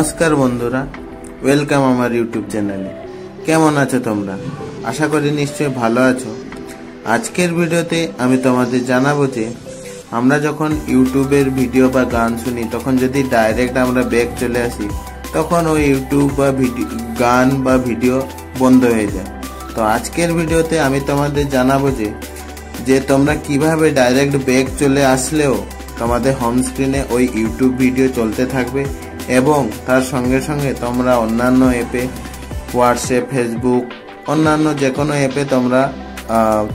नमस्कार बंधुरा वेलकाम आमार यूट्यूब चैनेले केमन आछो तोमरा आशा करी निश्चय भालो आछो। आजकेर भिडियोते आमी तोमादेर जानाबो जे आमरा जखन यूट्यूबेर भिडियो बा गान शुनी तखन जदि डायरेक्ट आमरा बैक चले आसि तखन ओई यूट्यूब बा गान बा भिडियो बंद हये जाय। तो आजकेर भिडियोते आमी तोमादेर जानाबो जे तोमरा किभाबे डायरेक्ट बैक चले आसलेओ तोमादेर होम स्क्रिने ओई यूट्यूब भिडियो चलते थाकबे एवं तार संगे संगे तोमरा अन्यान्य एपे व्हाट्सएप फेसबुक अन्यान्य जेकोनो एपे तोमरा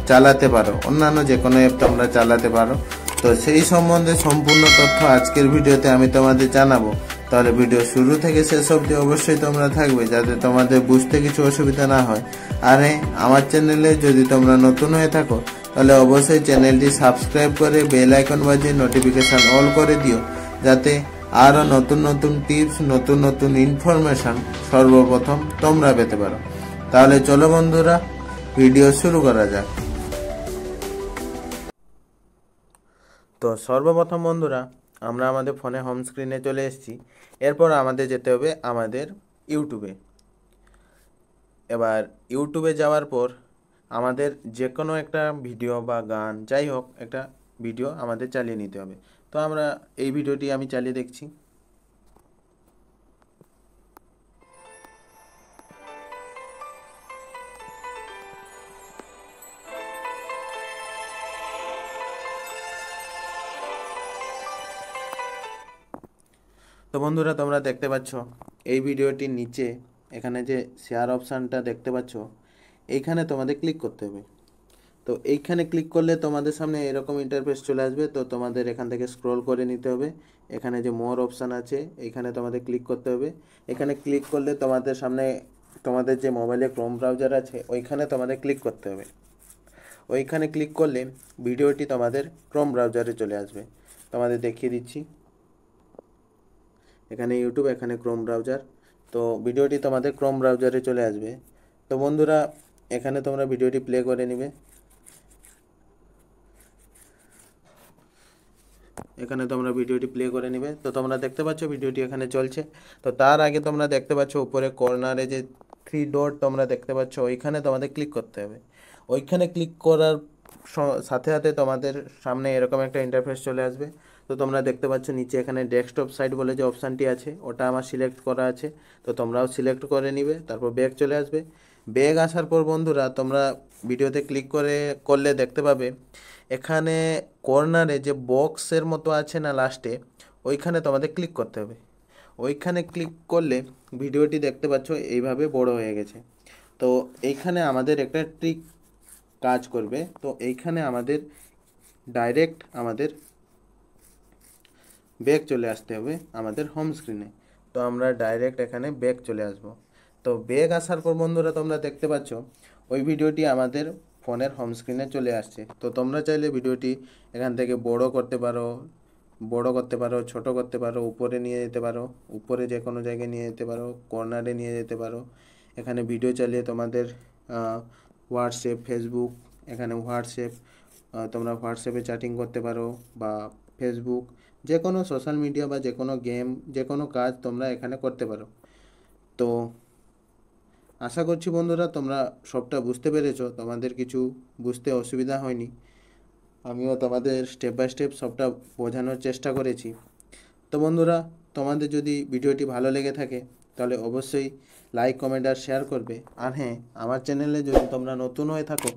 चालाते पारो अन्यान्य जेकोनो एप तोमरा चालाते पारो। तो सेई सम्बन्धे सम्पूर्ण तथ्य आजकेर भिडियोते आमी तोमादेर जानाबो। ताहले भिडियो शुरू थेके शेष अब्दि अवश्यई तोमरा थाकबे जाते तोमादेर बुझते किछु असुविधा ना हय। आर आमार चैनेले जदि तोमरा नतुन हये थाको ताहले अवश्यई चैनेलटी सबस्क्राइब करे बेल आइकन बाजिए नोटिफिकेशन अल करे दिओ जाते आरो नतुन नतुन टिप्स नतुन नतुन इनफरमेशन सर्वप्रथम तोमरा पेते पारो। ताहले चलो बंधुरा भिडियो शुरू करा जाक। तो सर्वप्रथम बंधुरा आमरा आमादेर फोने होम स्क्रिने चले एसेछि। एरपर आमादेर जेते होबे आमादेर यूट्यूबे। एबार यूट्यूबे जाওয়ার पर आमादेर जेकोनो एकटा भिडियो बा गान যাই হোক একটা ভিডিও আমাদের চালিয়ে নিতে হবে। তো আমরা এই ভিডিওটি আমি চালিয়ে দেখছি। তো বন্ধুরা তোমরা দেখতে পাচ্ছ এই ভিডিওটির নিচে এখানে যে শেয়ার অপশনটা দেখতে পাচ্ছ এইখানে তোমাদের ক্লিক করতে হবে। তো এইখানে ক্লিক করলে তোমাদের সামনে এরকম ইন্টারফেস চলে আসবে। তো তোমাদের এখান থেকে স্ক্রল করে নিতে হবে। এখানে যে মোর অপশন আছে এইখানে তোমাদের ক্লিক করতে হবে। এখানে ক্লিক করলে তোমাদের সামনে তোমাদের যে মোবাইলে ক্রোম ব্রাউজার আছে ওইখানে তোমাদের ক্লিক করতে হবে। ওইখানে ক্লিক করলে ভিডিওটি তোমাদের ক্রোম ব্রাউজারে চলে আসবে। তোমাদের দেখিয়ে দিচ্ছি এখানে ইউটিউব এখানে ক্রোম ব্রাউজার। তো ভিডিওটি তোমাদের ক্রোম ব্রাউজারে চলে আসবে। তো বন্ধুরা এখানে তোমরা ভিডিওটি প্লে করে নেবে। এখানে তোমরা ভিডিওটি প্লে করে নেবে। তো তোমরা দেখতে পাচ্ছ ভিডিওটি এখানে চলছে। তো তার আগে তোমরা দেখতে পাচ্ছ উপরে কর্নারে যে 3 ডট তোমরা দেখতে পাচ্ছ ওইখানে তোমাদের ক্লিক করতে হবে। ওইখানে ক্লিক করার সাথে সাথে তোমাদের সামনে এরকম একটা ইন্টারফেস চলে আসবে। তো তোমরা দেখতে পাচ্ছ নিচে এখানে ডেস্কটপ সাইট বলে যে অপশানটি আছে ওটা আমার সিলেক্ট করা আছে। তো তোমরাও সিলেক্ট করে নিবে। তারপর ব্যাক চলে আসবে। ব্যাক আসার পর বন্ধুরা তোমরা ভিডিওতে ক্লিক করলে দেখতে পাবে এখানে কর্নারে যে বক্সের মতো আছে না লাস্টে ওইখানে তোমাদের ক্লিক করতে হবে। ওইখানে ক্লিক করলে ভিডিওটি দেখতে পাচ্ছ এইভাবে বড় হয়ে গেছে। তো এইখানে আমাদের একটা ট্রিক কাজ করবে। তো এইখানে আমাদের ডাইরেক্ট আমাদের ব্যাক চলে আসতে হবে আমাদের হোম স্ক্রিনে। তো আমরা ডাইরেক্ট এখানে ব্যাক চলে আসব। তো ব্যাক আসার পর বন্ধুরা তোমরা দেখতে পাচ্ছ ওই ভিডিওটি আমাদের ফোনের হোম স্ক্রিনে চলে আসছে। তো তোমরা চাইলে ভিডিওটি এখান থেকে বড় করতে পারো ছোট করতে পারো উপরে নিয়ে যেতে পারো উপরে যে কোনো জায়গায় নিয়ে যেতে পারো কর্নারে নিয়ে যেতে পারো। এখানে ভিডিও চালিয়ে তোমাদের হোয়াটসঅ্যাপ ফেসবুক এখানে হোয়াটসঅ্যাপ তোমরা হোয়াটসঅ্যাপে চ্যাটিং করতে পারো বা ফেসবুক যে কোনো সোশ্যাল মিডিয়া বা যে কোনো গেম যে কোনো কাজ তোমরা এখানে করতে পারো। তো আশা করছি বন্ধুরা তোমরা সবটা বুঝতে পেরেছো তোমাদের কিছু বুঝতে অসুবিধা হয়নি। আমিও তোমাদের স্টেপ বাই স্টেপ সবটা বোঝানোর চেষ্টা করেছি। তো বন্ধুরা তোমাদের যদি ভিডিওটি ভালো লেগে থাকে তাহলে অবশ্যই লাইক কমেন্ট আর শেয়ার করবে। আর হ্যাঁ আমার চ্যানেলে যদি তোমরা নতুন হয়ে থাকো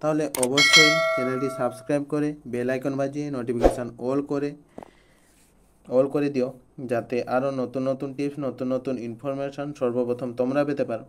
তাহলে অবশ্যই চ্যানেলটি সাবস্ক্রাইব করে বেল আইকন বাজিয়ে নোটিফিকেশান অল করে দিও যাতে আরও নতুন নতুন টিপস নতুন নতুন ইনফরমেশান সর্বপ্রথম তোমরা পেতে পারো।